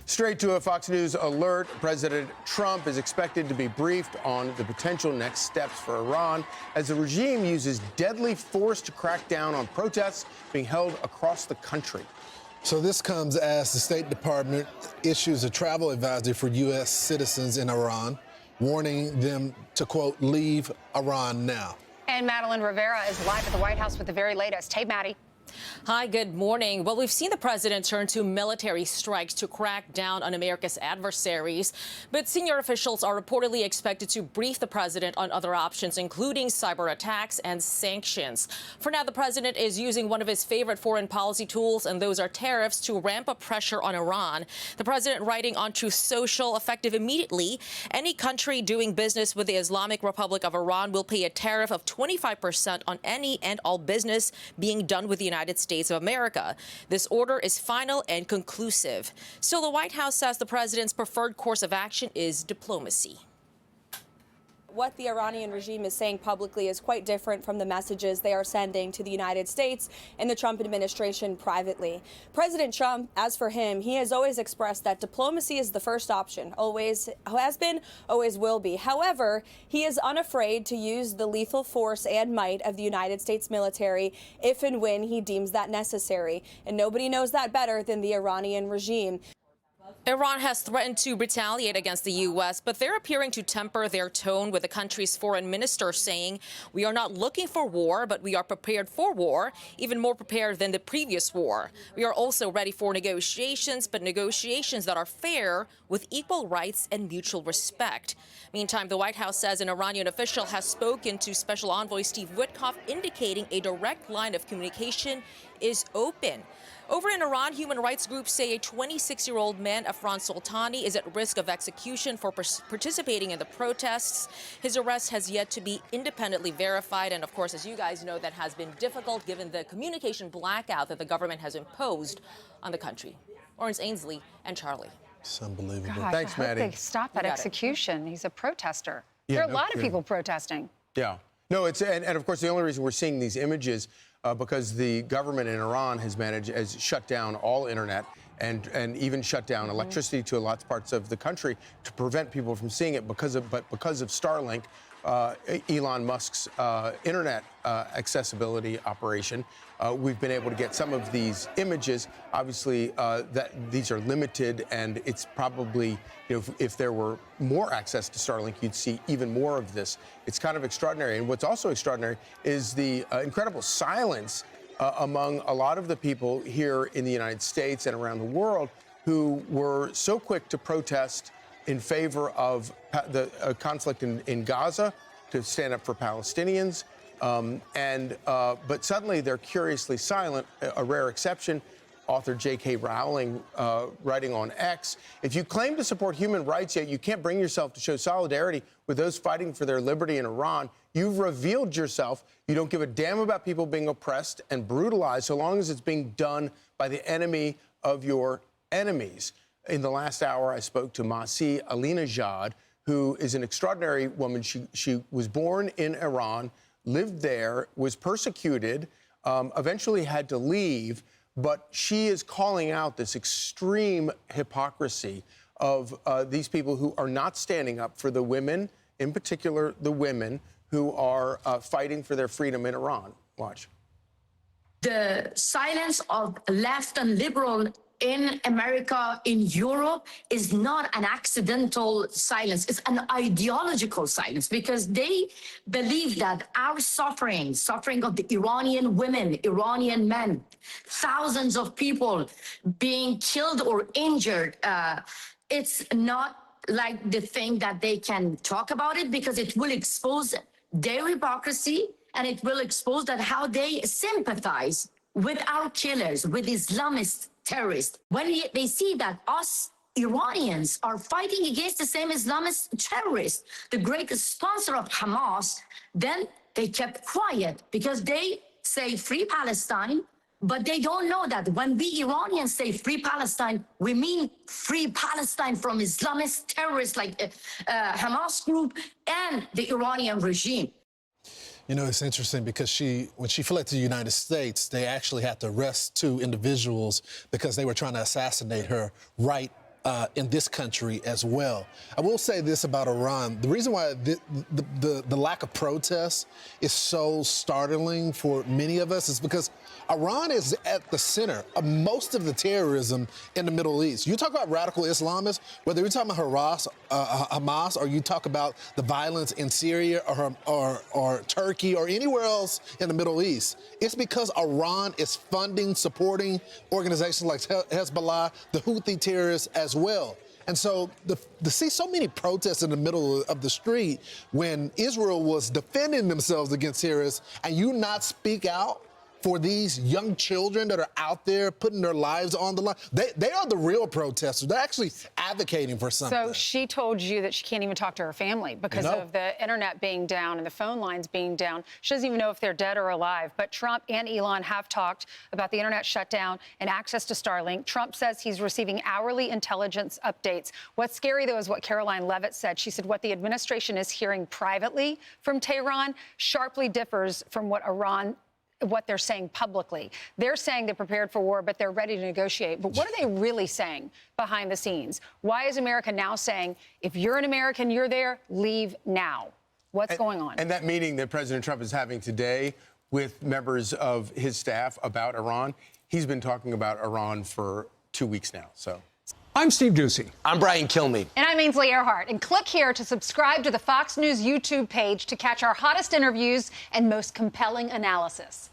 Straight to a Fox News alert. President Trump is expected to be briefed on the potential next steps for Iran as the regime uses deadly force to crack down on protests being held across the country. So this comes as the State Department issues a travel advisory for U.S. citizens in Iran, warning them to, quote, leave Iran now. And Madeleine Rivera is live at the White House with the very latest. Hey, Maddie. Hi, good morning. Well, we've seen the president turn to military strikes to crack down on America's adversaries, but senior officials are reportedly expected to brief the president on other options, including cyber attacks and sanctions. For now, the president is using one of his favorite foreign policy tools, and those are tariffs, to ramp up pressure on Iran. The president writing on Truth Social, effective immediately, any country doing business with the Islamic Republic of Iran will pay a tariff of 25% on any and all business being done with the United States of America. This order is final and conclusive. Still, the White House says the president's preferred course of action is diplomacy. What the Iranian regime is saying publicly is quite different from the messages they are sending to the United States and the Trump administration privately. President Trump, as for him, he has always expressed that diplomacy is the first option, always has been, always will be. However, he is unafraid to use the lethal force and might of the United States military if and when he deems that necessary. And nobody knows that better than the Iranian regime. Iran has threatened to retaliate against the U.S., but they're appearing to temper their tone, with the country's foreign minister saying, "We are not looking for war, but we are prepared for war, even more prepared than the previous war. We are also ready for negotiations, but negotiations that are fair, with equal rights and mutual respect." Meantime, the White House says an Iranian official has spoken to Special Envoy Steve Witkoff, indicating a direct line of communication is open. Over in Iran, human rights groups say a 26-year-old man, Afran Soltani, is at risk of execution for participating in the protests. His arrest has yet to be independently verified. And of course, as you guys know, that has been difficult given the communication blackout that the government has imposed on the country. Lawrence Ainsley and Charlie. It's unbelievable. Gosh, Thanks, I hope Maddie. they stop that execution. He's a protester. Yeah, there are a no lot kidding. of people protesting. Yeah. No, and of course, the only reason we're seeing these images because the government in Iran has shut down all internet and even shut down electricity to lots of parts of the country to prevent people from seeing it because of Starlink, Elon Musk's internet accessibility operation. We've been able to get some of these images. Obviously, these are limited, and it's probably, if there were more access to Starlink, you'd see even more of this. It's kind of extraordinary. And what's also extraordinary is the incredible silence among a lot of the people here in the United States and around the world who were so quick to protest in favor of the conflict in Gaza, to stand up for Palestinians. But suddenly they're curiously silent, a rare exception. Author J.K. Rowling writing on X, "If you claim to support human rights, yet you can't bring yourself to show solidarity with those fighting for their liberty in Iran, you've revealed yourself. You don't give a damn about people being oppressed and brutalized so long as it's being done by the enemy of your enemies." In the last hour, I spoke to Masih Alinejad, who is an extraordinary woman. She was born in Iran, lived there, was persecuted, eventually had to leave, but she is calling out this extreme hypocrisy of these people who are not standing up for the women, in particular the women who are fighting for their freedom in Iran. Watch. The silence of left and liberal in America, in Europe, is not an accidental silence. It's an ideological silence, because they believe that our suffering of the Iranian women, Iranian men, thousands of people being killed or injured, it's not like the thing that they can talk about it, because it will expose their hypocrisy, and it will expose that how they sympathize with our killers, with Islamist terrorists. When they see that us Iranians are fighting against the same Islamist terrorists, the greatest sponsor of Hamas, then they kept quiet, because they say free Palestine, but they don't know that when we Iranians say free Palestine, we mean free Palestine from Islamist terrorists like Hamas group and the Iranian regime. You know, it's interesting because when she fled to the United States, they actually had to arrest 2 individuals because they were trying to assassinate her right in this country as well. I will say this about Iran. The reason why the lack of protest is so startling for many of us is because Iran is at the center of most of the terrorism in the Middle East. You talk about radical Islamists, whether you're talking about Hamas, or you talk about the violence in Syria or Turkey or anywhere else in the Middle East, it's because Iran is funding, supporting organizations like Hezbollah, the Houthi terrorists as well. And so to see so many protests in the middle of the street when Israel was defending themselves against terrorists, and you not speak out for these young children that are out there putting their lives on the line. They are the real protesters. They're actually advocating for something. So she told you that she can't even talk to her family because of the internet being down and the phone lines being down. She doesn't even know if they're dead or alive. But Trump and Elon have talked about the internet shutdown and access to Starlink. Trump says he's receiving hourly intelligence updates. What's scary, though, is what Caroline Leavitt said. She said what the administration is hearing privately from Tehran sharply differs from what they're saying publicly. They're saying they're prepared for war, but they're ready to negotiate. But what are they really saying behind the scenes? Why is America now saying, if you're an American, you're there, leave now? What's going on? And that meeting that President Trump is having today with members of his staff about Iran, he's been talking about Iran for 2 weeks now. So I'm Steve Doocy. I'm Brian Kilmeade. And I'm Ainsley Earhart. And click here to subscribe to the Fox News YouTube page to catch our hottest interviews and most compelling analysis.